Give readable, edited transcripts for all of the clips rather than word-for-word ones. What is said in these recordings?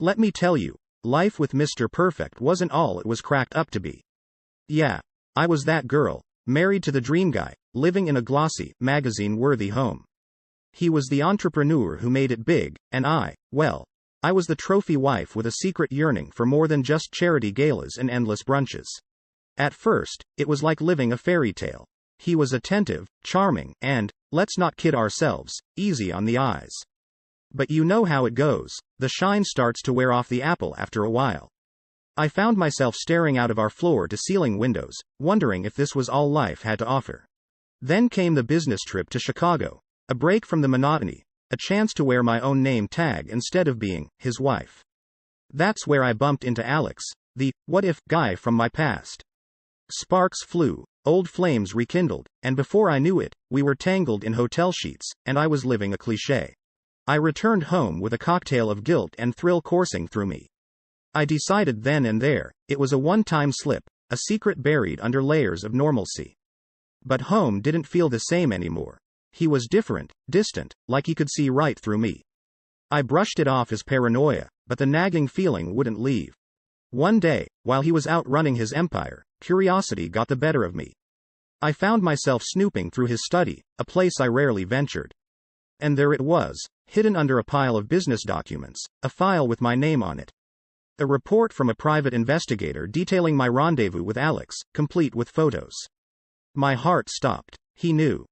Let me tell you, life with Mr. Perfect wasn't all it was cracked up to be. Yeah, I was that girl, married to the dream guy, living in a glossy, magazine-worthy home. He was the entrepreneur who made it big, and well, I was the trophy wife with a secret yearning for more than just charity galas and endless brunches. At first, it was like living a fairy tale. He was attentive, charming, and, let's not kid ourselves, easy on the eyes. But you know how it goes, the shine starts to wear off the apple after a while. I found myself staring out of our floor-to-ceiling windows, wondering if this was all life had to offer. Then came the business trip to Chicago, a break from the monotony, a chance to wear my own name tag instead of being his wife. That's where I bumped into Alex, the what-if guy from my past. Sparks flew, old flames rekindled, and before I knew it, we were tangled in hotel sheets, and I was living a cliché. I returned home with a cocktail of guilt and thrill coursing through me. I decided then and there, it was a one-time slip, a secret buried under layers of normalcy. But home didn't feel the same anymore. He was different, distant, like he could see right through me. I brushed it off as paranoia, but the nagging feeling wouldn't leave. One day, while he was out running his empire, curiosity got the better of me. I found myself snooping through his study, a place I rarely ventured. And there it was, hidden under a pile of business documents, a file with my name on it. A report from a private investigator detailing my rendezvous with Alex, complete with photos. My heart stopped. He knew.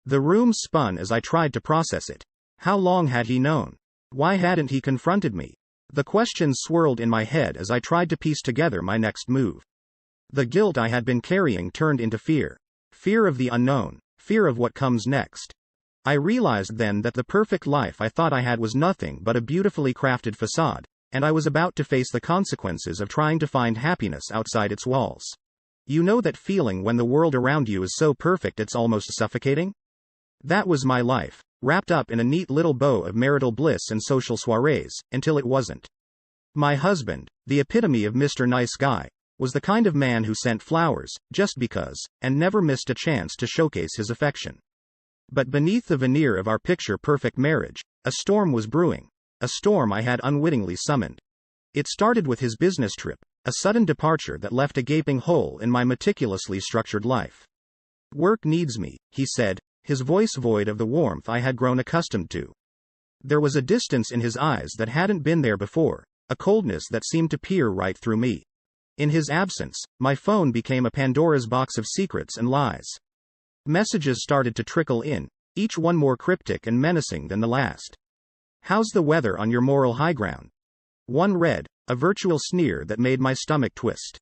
The room spun as I tried to process it. How long had he known? Why hadn't he confronted me? The questions swirled in my head as I tried to piece together my next move. The guilt I had been carrying turned into fear. Fear of the unknown. Fear of what comes next. I realized then that the perfect life I thought I had was nothing but a beautifully crafted facade, and I was about to face the consequences of trying to find happiness outside its walls. You know that feeling when the world around you is so perfect it's almost suffocating? That was my life, wrapped up in a neat little bow of marital bliss and social soirees, until it wasn't. My husband, the epitome of Mr. Nice Guy, was the kind of man who sent flowers, just because, and never missed a chance to showcase his affection. But beneath the veneer of our picture-perfect marriage, a storm was brewing, a storm I had unwittingly summoned. It started with his business trip, a sudden departure that left a gaping hole in my meticulously structured life. Work needs me, he said, his voice void of the warmth I had grown accustomed to. There was a distance in his eyes that hadn't been there before, a coldness that seemed to peer right through me. In his absence, my phone became a Pandora's box of secrets and lies. Messages started to trickle in, each one more cryptic and menacing than the last. How's the weather on your moral high ground? One read, a virtual sneer that made my stomach twist.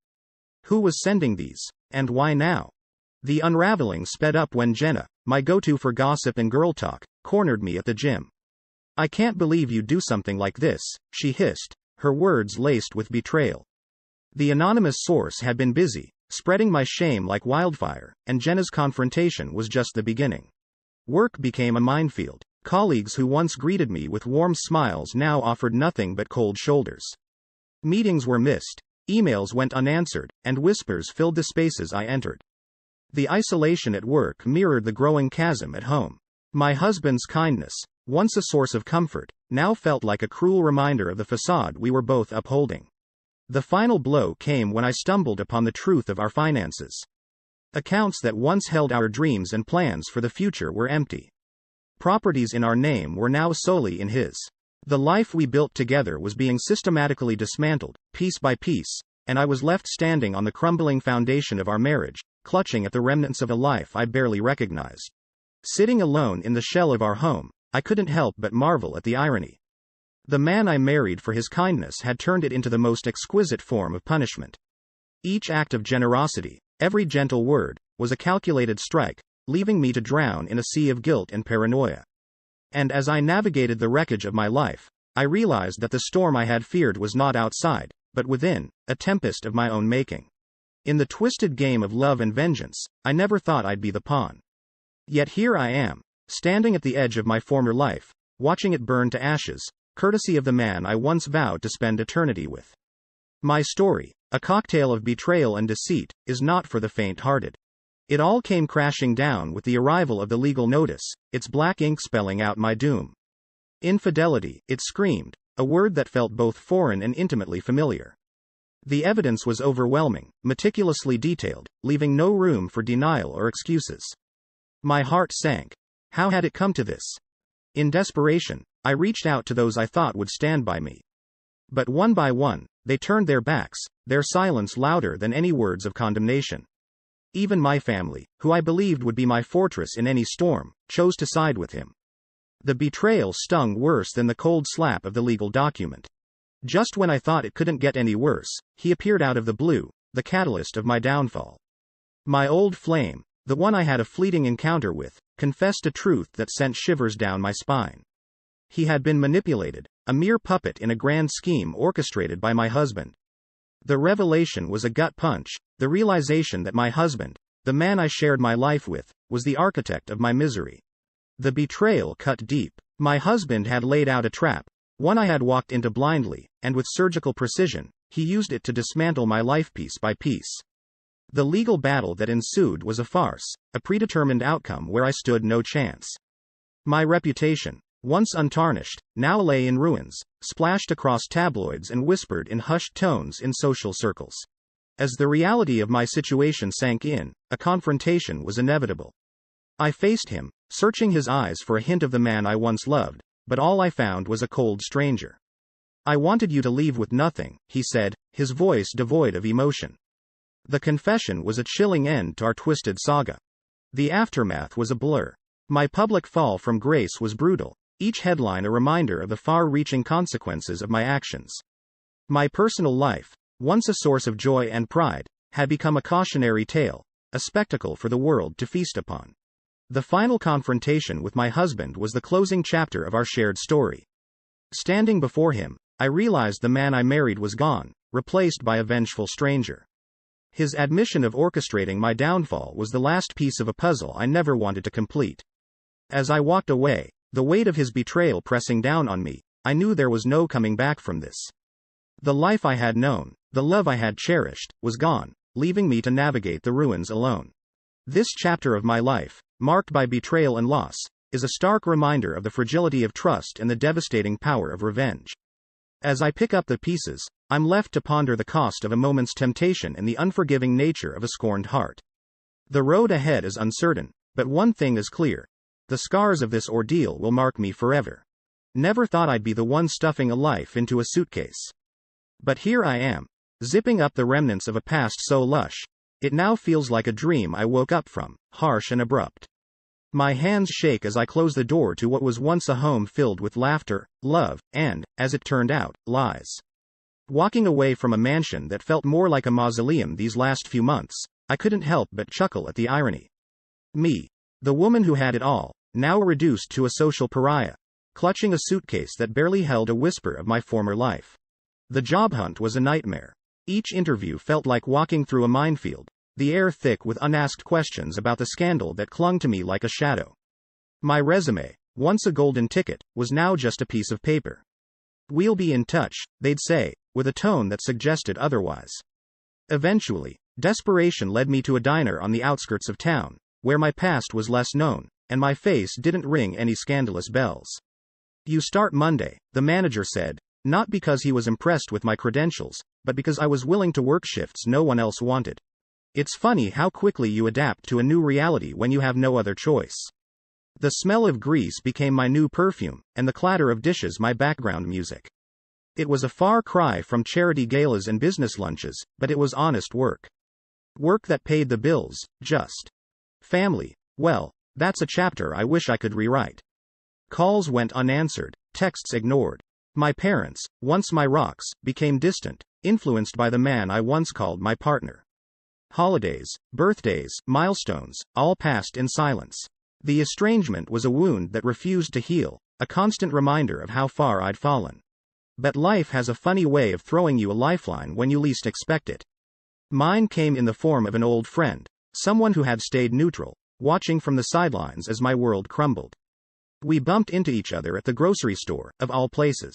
Who was sending these, and why now? The unraveling sped up when Jenna, my go-to for gossip and girl talk, cornered me at the gym. I can't believe you'd do something like this, she hissed, her words laced with betrayal. The anonymous source had been busy, spreading my shame like wildfire, and Jenna's confrontation was just the beginning. Work became a minefield. Colleagues who once greeted me with warm smiles now offered nothing but cold shoulders. Meetings were missed, emails went unanswered, and whispers filled the spaces I entered. The isolation at work mirrored the growing chasm at home. My husband's kindness, once a source of comfort, now felt like a cruel reminder of the facade we were both upholding. The final blow came when I stumbled upon the truth of our finances. Accounts that once held our dreams and plans for the future were empty. Properties in our name were now solely in his. The life we built together was being systematically dismantled, piece by piece, and I was left standing on the crumbling foundation of our marriage, clutching at the remnants of a life I barely recognized. Sitting alone in the shell of our home, I couldn't help but marvel at the irony. The man I married for his kindness had turned it into the most exquisite form of punishment. Each act of generosity, every gentle word, was a calculated strike, leaving me to drown in a sea of guilt and paranoia. And as I navigated the wreckage of my life, I realized that the storm I had feared was not outside, but within, a tempest of my own making. In the twisted game of love and vengeance, I never thought I'd be the pawn. Yet here I am, standing at the edge of my former life, watching it burn to ashes, courtesy of the man I once vowed to spend eternity with. My story, a cocktail of betrayal and deceit, is not for the faint-hearted. It all came crashing down with the arrival of the legal notice, its black ink spelling out my doom. Infidelity, it screamed, a word that felt both foreign and intimately familiar. The evidence was overwhelming, meticulously detailed, leaving no room for denial or excuses. My heart sank. How had it come to this? In desperation, I reached out to those I thought would stand by me. But one by one, they turned their backs, their silence louder than any words of condemnation. Even my family, who I believed would be my fortress in any storm, chose to side with him. The betrayal stung worse than the cold slap of the legal document. Just when I thought it couldn't get any worse, he appeared out of the blue, the catalyst of my downfall. My old flame, the one I had a fleeting encounter with, confessed a truth that sent shivers down my spine. He had been manipulated, a mere puppet in a grand scheme orchestrated by my husband. The revelation was a gut punch, the realization that my husband, the man I shared my life with, was the architect of my misery. The betrayal cut deep. My husband had laid out a trap, one I had walked into blindly, and with surgical precision, he used it to dismantle my life piece by piece. The legal battle that ensued was a farce, a predetermined outcome where I stood no chance. My reputation, once untarnished, now lay in ruins, splashed across tabloids and whispered in hushed tones in social circles. As the reality of my situation sank in, a confrontation was inevitable. I faced him, searching his eyes for a hint of the man I once loved, but all I found was a cold stranger. "I wanted you to leave with nothing," he said, his voice devoid of emotion. The confession was a chilling end to our twisted saga. The aftermath was a blur. My public fall from grace was brutal, each headline a reminder of the far-reaching consequences of my actions. My personal life, once a source of joy and pride, had become a cautionary tale, a spectacle for the world to feast upon. The final confrontation with my husband was the closing chapter of our shared story. Standing before him, I realized the man I married was gone, replaced by a vengeful stranger. His admission of orchestrating my downfall was the last piece of a puzzle I never wanted to complete. As I walked away, the weight of his betrayal pressing down on me, I knew there was no coming back from this. The life I had known, the love I had cherished, was gone, leaving me to navigate the ruins alone. This chapter of my life, marked by betrayal and loss, is a stark reminder of the fragility of trust and the devastating power of revenge. As I pick up the pieces, I'm left to ponder the cost of a moment's temptation and the unforgiving nature of a scorned heart. The road ahead is uncertain, but one thing is clear. The scars of this ordeal will mark me forever. Never thought I'd be the one stuffing a life into a suitcase. But here I am, zipping up the remnants of a past so lush, it now feels like a dream I woke up from, harsh and abrupt. My hands shake as I close the door to what was once a home filled with laughter, love, and, as it turned out, lies. Walking away from a mansion that felt more like a mausoleum these last few months, I couldn't help but chuckle at the irony. Me, the woman who had it all, now reduced to a social pariah, clutching a suitcase that barely held a whisper of my former life. The job hunt was a nightmare. Each interview felt like walking through a minefield, the air thick with unasked questions about the scandal that clung to me like a shadow. My resume, once a golden ticket, was now just a piece of paper. "We'll be in touch," they'd say, with a tone that suggested otherwise. Eventually, desperation led me to a diner on the outskirts of town, where my past was less known, and my face didn't ring any scandalous bells. "You start Monday," the manager said, not because he was impressed with my credentials, but because I was willing to work shifts no one else wanted. It's funny how quickly you adapt to a new reality when you have no other choice. The smell of grease became my new perfume, and the clatter of dishes my background music. It was a far cry from charity galas and business lunches, but it was honest work. Work that paid the bills, just. Family, well, that's a chapter I wish I could rewrite. Calls went unanswered, texts ignored. My parents, once my rocks, became distant, influenced by the man I once called my partner. Holidays, birthdays, milestones, all passed in silence. The estrangement was a wound that refused to heal, a constant reminder of how far I'd fallen. But life has a funny way of throwing you a lifeline when you least expect it. Mine came in the form of an old friend, someone who had stayed neutral, watching from the sidelines as my world crumbled. We bumped into each other at the grocery store, of all places.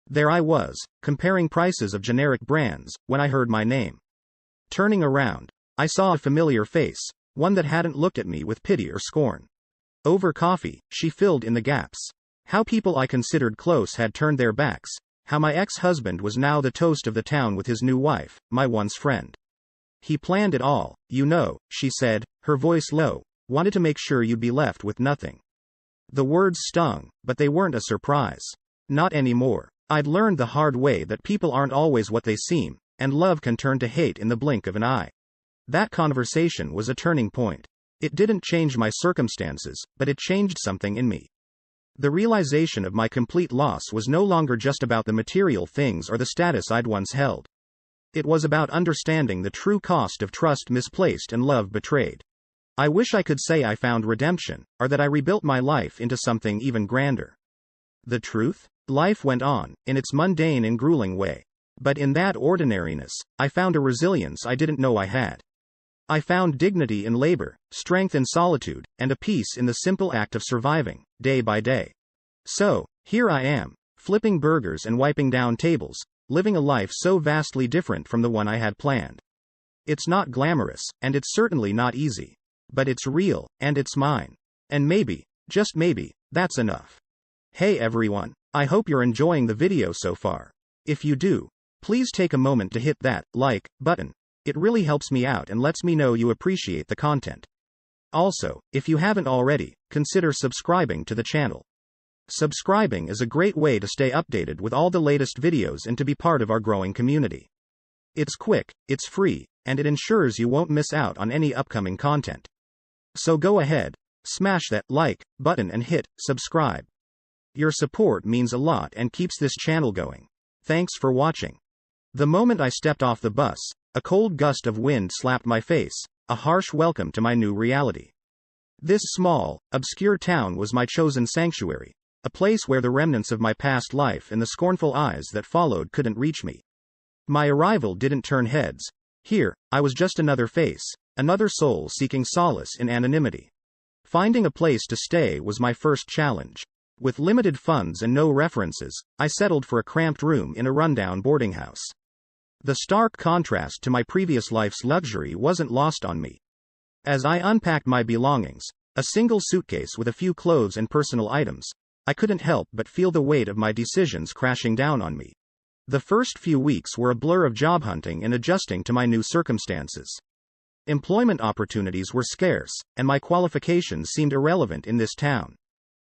There I was, comparing prices of generic brands, when I heard my name. Turning around, I saw a familiar face, one that hadn't looked at me with pity or scorn. Over coffee, she filled in the gaps. How people I considered close had turned their backs, how my ex-husband was now the toast of the town with his new wife, my once friend. He planned it all, you know, she said, her voice low, wanted to make sure you'd be left with nothing. The words stung, but they weren't a surprise. Not anymore. I'd learned the hard way that people aren't always what they seem, and love can turn to hate in the blink of an eye. That conversation was a turning point. It didn't change my circumstances, but it changed something in me. The realization of my complete loss was no longer just about the material things or the status I'd once held. It was about understanding the true cost of trust misplaced and love betrayed. I wish I could say I found redemption, or that I rebuilt my life into something even grander. The truth? Life went on, in its mundane and grueling way. But in that ordinariness, I found a resilience I didn't know I had. I found dignity in labor, strength in solitude, and a peace in the simple act of surviving, day by day. So, here I am, flipping burgers and wiping down tables, living a life so vastly different from the one I had planned. It's not glamorous, and it's certainly not easy. But it's real, and it's mine. And maybe, just maybe, that's enough. Hey everyone, I hope you're enjoying the video so far. If you do, please take a moment to hit that like button. It really helps me out and lets me know you appreciate the content. Also, if you haven't already, consider subscribing to the channel. Subscribing is a great way to stay updated with all the latest videos and to be part of our growing community. It's quick, it's free, and it ensures you won't miss out on any upcoming content. So go ahead, smash that like button and hit subscribe. Your support means a lot and keeps this channel going. Thanks for watching. The moment I stepped off the bus, a cold gust of wind slapped my face, a harsh welcome to my new reality. This small, obscure town was my chosen sanctuary, a place where the remnants of my past life and the scornful eyes that followed couldn't reach me. My arrival didn't turn heads. Here, I was just another face, another soul seeking solace in anonymity. Finding a place to stay was my first challenge. With limited funds and no references, I settled for a cramped room in a rundown boarding house. The stark contrast to my previous life's luxury wasn't lost on me. As I unpacked my belongings, a single suitcase with a few clothes and personal items, I couldn't help but feel the weight of my decisions crashing down on me. The first few weeks were a blur of job hunting and adjusting to my new circumstances. Employment opportunities were scarce, and my qualifications seemed irrelevant in this town.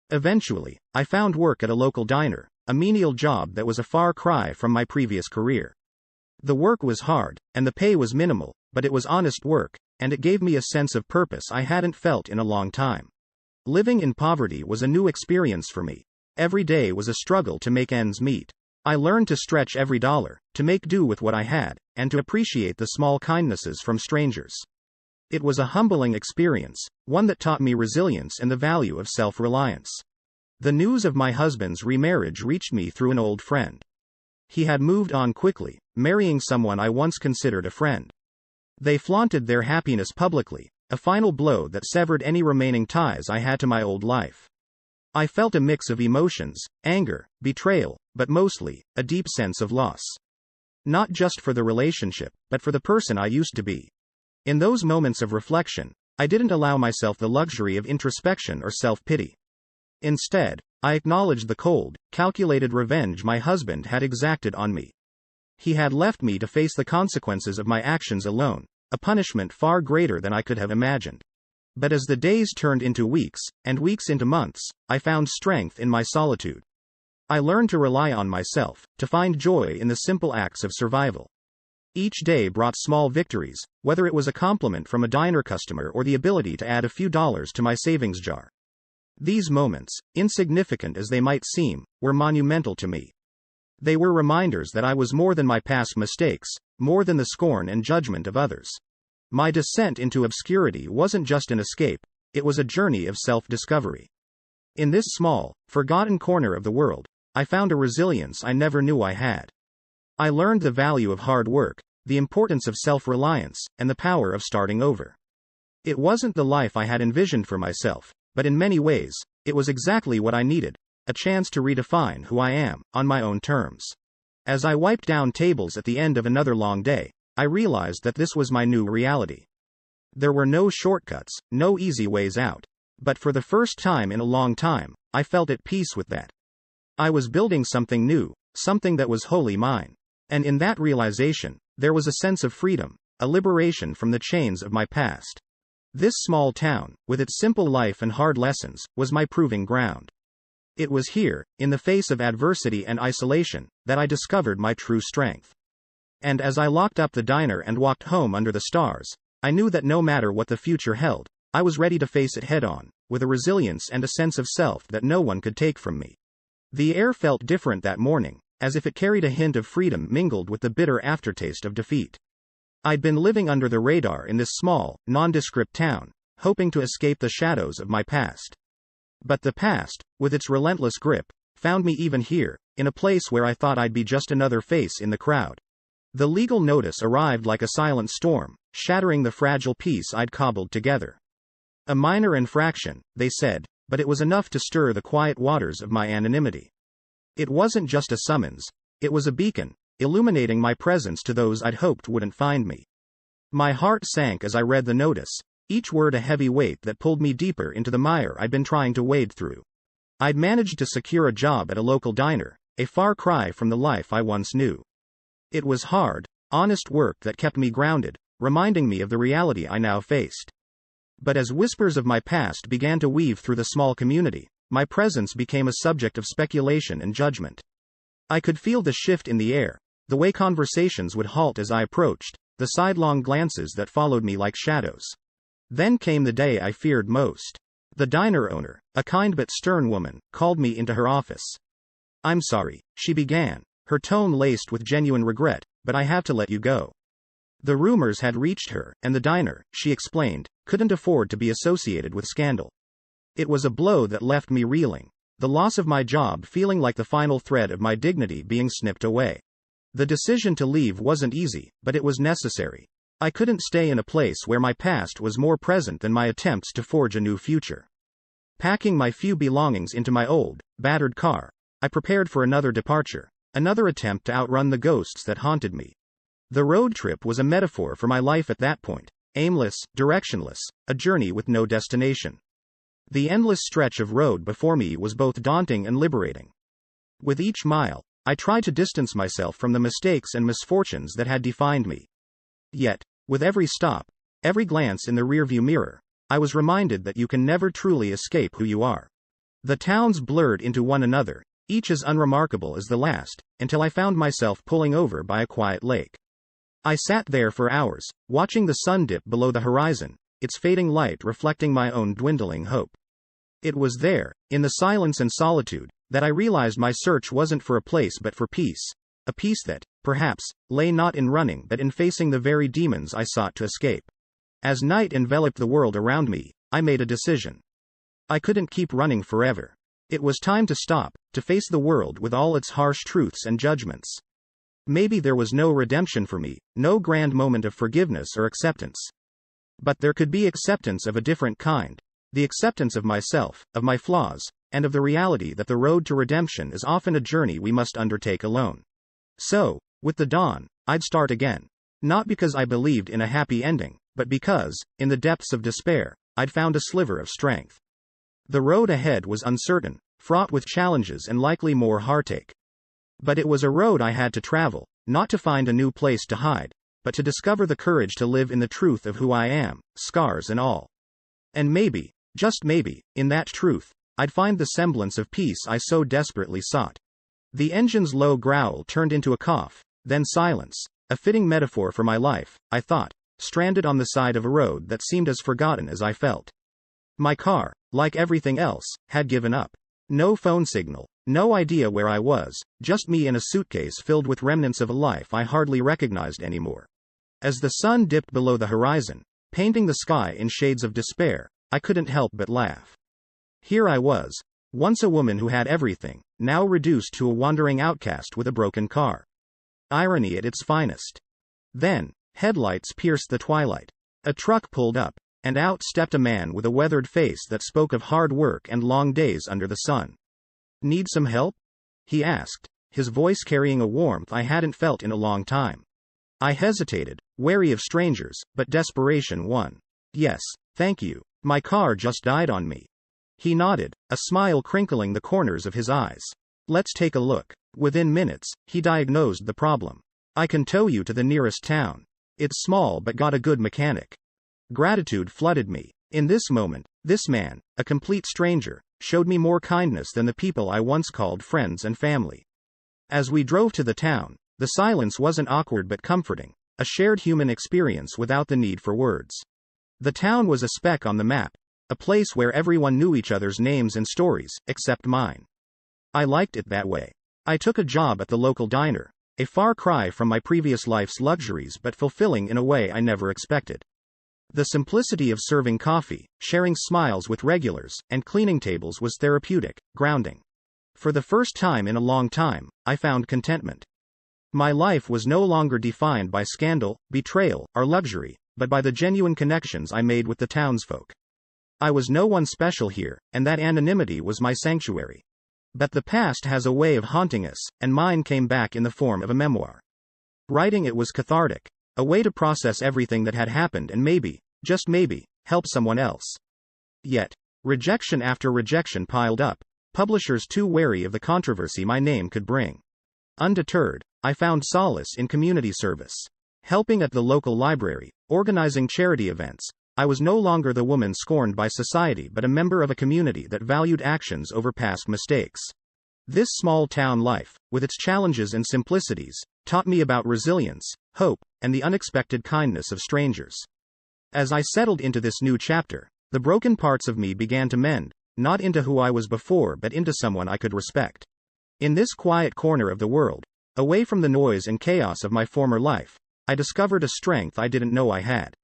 Eventually, I found work at a local diner, a menial job that was a far cry from my previous career. The work was hard, and the pay was minimal, but it was honest work, and it gave me a sense of purpose I hadn't felt in a long time. Living in poverty was a new experience for me. Every day was a struggle to make ends meet. I learned to stretch every dollar, to make do with what I had, and to appreciate the small kindnesses from strangers. It was a humbling experience, one that taught me resilience and the value of self-reliance. The news of my husband's remarriage reached me through an old friend. He had moved on quickly, marrying someone I once considered a friend. They flaunted their happiness publicly, a final blow that severed any remaining ties I had to my old life. I felt a mix of emotions, anger, betrayal, but mostly, a deep sense of loss. Not just for the relationship, but for the person I used to be. In those moments of reflection, I didn't allow myself the luxury of introspection or self-pity. Instead, I acknowledged the cold, calculated revenge my husband had exacted on me. He had left me to face the consequences of my actions alone, a punishment far greater than I could have imagined. But as the days turned into weeks, and weeks into months, I found strength in my solitude. I learned to rely on myself, to find joy in the simple acts of survival. Each day brought small victories, whether it was a compliment from a diner customer or the ability to add a few dollars to my savings jar. These moments, insignificant as they might seem, were monumental to me. They were reminders that I was more than my past mistakes, more than the scorn and judgment of others. My descent into obscurity wasn't just an escape, it was a journey of self-discovery. In this small, forgotten corner of the world, I found a resilience I never knew I had. I learned the value of hard work, the importance of self-reliance, and the power of starting over. It wasn't the life I had envisioned for myself, but in many ways, it was exactly what I needed, a chance to redefine who I am, on my own terms. As I wiped down tables at the end of another long day, I realized that this was my new reality. There were no shortcuts, no easy ways out. But for the first time in a long time, I felt at peace with that. I was building something new, something that was wholly mine. And in that realization, there was a sense of freedom, a liberation from the chains of my past. This small town, with its simple life and hard lessons, was my proving ground. It was here, in the face of adversity and isolation, that I discovered my true strength. And as I locked up the diner and walked home under the stars, I knew that no matter what the future held, I was ready to face it head on, with a resilience and a sense of self that no one could take from me. The air felt different that morning, as if it carried a hint of freedom mingled with the bitter aftertaste of defeat. I'd been living under the radar in this small, nondescript town, hoping to escape the shadows of my past. But the past, with its relentless grip, found me even here, in a place where I thought I'd be just another face in the crowd. The legal notice arrived like a silent storm, shattering the fragile peace I'd cobbled together. A minor infraction, they said, but it was enough to stir the quiet waters of my anonymity. It wasn't just a summons, it was a beacon, illuminating my presence to those I'd hoped wouldn't find me. My heart sank as I read the notice, each word a heavy weight that pulled me deeper into the mire I'd been trying to wade through. I'd managed to secure a job at a local diner, a far cry from the life I once knew. It was hard, honest work that kept me grounded, reminding me of the reality I now faced. But as whispers of my past began to weave through the small community, my presence became a subject of speculation and judgment. I could feel the shift in the air, the way conversations would halt as I approached, the sidelong glances that followed me like shadows. Then came the day I feared most. The diner owner, a kind but stern woman, called me into her office. "I'm sorry," she began, her tone laced with genuine regret, "but I have to let you go." The rumors had reached her, and the diner, she explained, couldn't afford to be associated with scandal. It was a blow that left me reeling, the loss of my job feeling like the final thread of my dignity being snipped away. The decision to leave wasn't easy, but it was necessary. I couldn't stay in a place where my past was more present than my attempts to forge a new future. Packing my few belongings into my old, battered car, I prepared for another departure, another attempt to outrun the ghosts that haunted me. The road trip was a metaphor for my life at that point, aimless, directionless, a journey with no destination. The endless stretch of road before me was both daunting and liberating. With each mile, I tried to distance myself from the mistakes and misfortunes that had defined me. Yet, with every stop, every glance in the rearview mirror, I was reminded that you can never truly escape who you are. The towns blurred into one another, each as unremarkable as the last, until I found myself pulling over by a quiet lake. I sat there for hours, watching the sun dip below the horizon, its fading light reflecting my own dwindling hope. It was there, in the silence and solitude, that I realized my search wasn't for a place but for peace, a peace that, perhaps, lay not in running but in facing the very demons I sought to escape. As night enveloped the world around me, I made a decision. I couldn't keep running forever. It was time to stop, to face the world with all its harsh truths and judgments. Maybe there was no redemption for me, no grand moment of forgiveness or acceptance. But there could be acceptance of a different kind, the acceptance of myself, of my flaws, and of the reality that the road to redemption is often a journey we must undertake alone. So, with the dawn, I'd start again. Not because I believed in a happy ending, but because, in the depths of despair, I'd found a sliver of strength. The road ahead was uncertain, fraught with challenges and likely more heartache. But it was a road I had to travel, not to find a new place to hide, but to discover the courage to live in the truth of who I am, scars and all. And maybe, just maybe, in that truth, I'd find the semblance of peace I so desperately sought. The engine's low growl turned into a cough, then silence, a fitting metaphor for my life, I thought, stranded on the side of a road that seemed as forgotten as I felt. My car, like everything else, had given up. No phone signal, no idea where I was, just me in a suitcase filled with remnants of a life I hardly recognized anymore. As the sun dipped below the horizon, painting the sky in shades of despair, I couldn't help but laugh. Here I was, once a woman who had everything, now reduced to a wandering outcast with a broken car. Irony at its finest. Then, headlights pierced the twilight. A truck pulled up, and out stepped a man with a weathered face that spoke of hard work and long days under the sun. "Need some help?" he asked, his voice carrying a warmth I hadn't felt in a long time. I hesitated, wary of strangers, but desperation won. "Yes, thank you. My car just died on me." He nodded, a smile crinkling the corners of his eyes. Let's take a look. Within minutes, he diagnosed the problem. I can tow you to the nearest town. It's small but got a good mechanic. Gratitude flooded me. In this moment, this man, a complete stranger, showed me more kindness than the people I once called friends and family. As we drove to the town, the silence wasn't awkward but comforting, a shared human experience without the need for words. The town was a speck on the map, a place where everyone knew each other's names and stories, except mine. I liked it that way. I took a job at the local diner, a far cry from my previous life's luxuries but fulfilling in a way I never expected. The simplicity of serving coffee, sharing smiles with regulars, and cleaning tables was therapeutic, grounding. For the first time in a long time, I found contentment. My life was no longer defined by scandal, betrayal, or luxury, but by the genuine connections I made with the townsfolk. I was no one special here, and that anonymity was my sanctuary. But the past has a way of haunting us, and mine came back in the form of a memoir. Writing it was cathartic, a way to process everything that had happened and maybe, just maybe, help someone else. Yet, rejection after rejection piled up, publishers too wary of the controversy my name could bring. Undeterred, I found solace in community service. Helping at the local library, organizing charity events, I was no longer the woman scorned by society but a member of a community that valued actions over past mistakes. This small town life, with its challenges and simplicities, taught me about resilience, hope, and the unexpected kindness of strangers. As I settled into this new chapter, the broken parts of me began to mend, not into who I was before but into someone I could respect. In this quiet corner of the world, away from the noise and chaos of my former life, I discovered a strength I didn't know I had.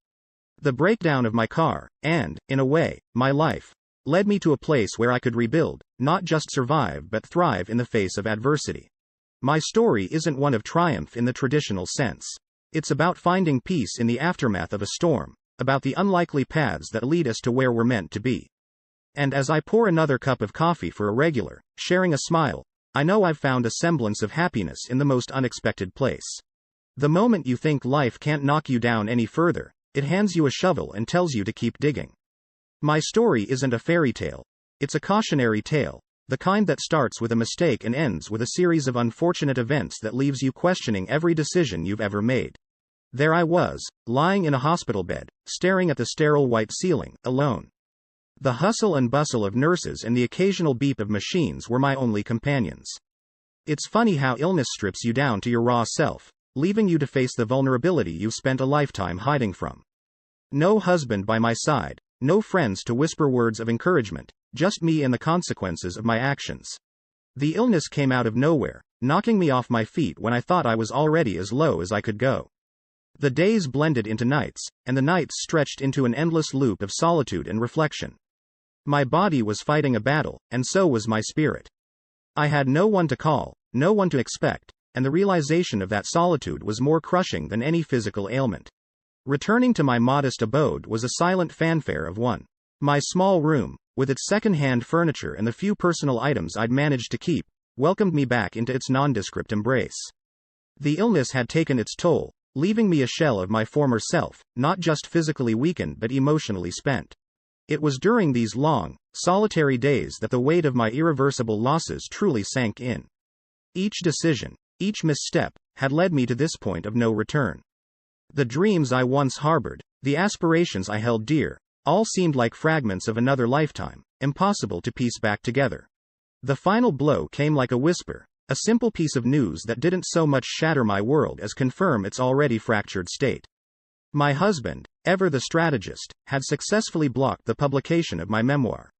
The breakdown of my car, and, in a way, my life, led me to a place where I could rebuild, not just survive but thrive in the face of adversity. My story isn't one of triumph in the traditional sense. It's about finding peace in the aftermath of a storm, about the unlikely paths that lead us to where we're meant to be. And as I pour another cup of coffee for a regular, sharing a smile, I know I've found a semblance of happiness in the most unexpected place. The moment you think life can't knock you down any further, it hands you a shovel and tells you to keep digging. My story isn't a fairy tale. It's a cautionary tale, the kind that starts with a mistake and ends with a series of unfortunate events that leaves you questioning every decision you've ever made. There I was, lying in a hospital bed, staring at the sterile white ceiling, alone. The hustle and bustle of nurses and the occasional beep of machines were my only companions. It's funny how illness strips you down to your raw self, leaving you to face the vulnerability you've spent a lifetime hiding from. No husband by my side, no friends to whisper words of encouragement, just me and the consequences of my actions. The illness came out of nowhere, knocking me off my feet when I thought I was already as low as I could go. The days blended into nights, and the nights stretched into an endless loop of solitude and reflection. My body was fighting a battle, and so was my spirit. I had no one to call, no one to expect, and the realization of that solitude was more crushing than any physical ailment. Returning to my modest abode was a silent fanfare of one. My small room, with its second-hand furniture and the few personal items I'd managed to keep, welcomed me back into its nondescript embrace. The illness had taken its toll, leaving me a shell of my former self, not just physically weakened but emotionally spent. It was during these long, solitary days that the weight of my irreversible losses truly sank in. Each decision, each misstep, had led me to this point of no return. The dreams I once harbored, the aspirations I held dear, all seemed like fragments of another lifetime, impossible to piece back together. The final blow came like a whisper, a simple piece of news that didn't so much shatter my world as confirm its already fractured state. My husband, ever the strategist, had successfully blocked the publication of my memoir.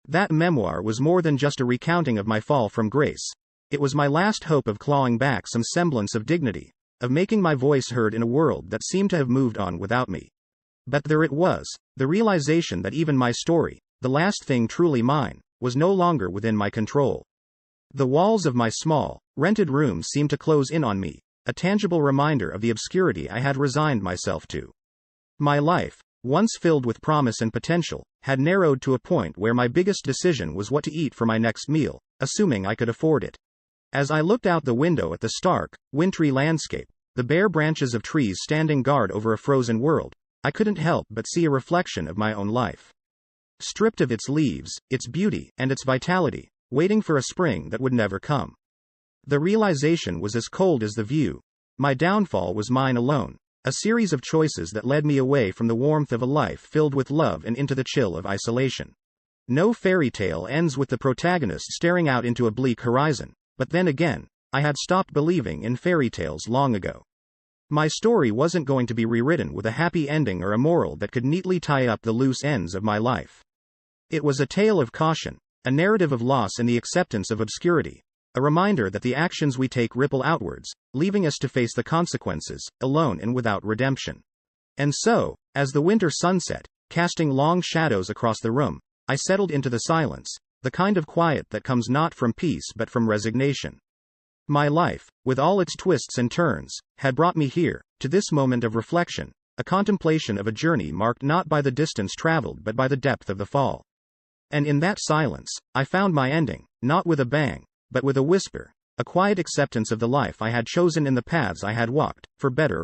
That memoir was more than just a recounting of my fall from grace. It was my last hope of clawing back some semblance of dignity, of making my voice heard in a world that seemed to have moved on without me. But there it was, the realization that even my story, the last thing truly mine, was no longer within my control. The walls of my small, rented room seemed to close in on me, a tangible reminder of the obscurity I had resigned myself to. My life, once filled with promise and potential, had narrowed to a point where my biggest decision was what to eat for my next meal, assuming I could afford it. As I looked out the window at the stark, wintry landscape, the bare branches of trees standing guard over a frozen world, I couldn't help but see a reflection of my own life. stripped of its leaves, its beauty, and its vitality, waiting for a spring that would never come. The realization was as cold as the view. My downfall was mine alone, a series of choices that led me away from the warmth of a life filled with love and into the chill of isolation. No fairy tale ends with the protagonist staring out into a bleak horizon, but then again, I had stopped believing in fairy tales long ago. My story wasn't going to be rewritten with a happy ending or a moral that could neatly tie up the loose ends of my life. It was a tale of caution, a narrative of loss and the acceptance of obscurity, a reminder that the actions we take ripple outwards, leaving us to face the consequences, alone and without redemption. And so, as the winter sunset, casting long shadows across the room, I settled into the silence, the kind of quiet that comes not from peace but from resignation. My life, with all its twists and turns, had brought me here, to this moment of reflection, a contemplation of a journey marked not by the distance traveled but by the depth of the fall. And in that silence, I found my ending, not with a bang, but with a whisper, a quiet acceptance of the life I had chosen and the paths I had walked, for better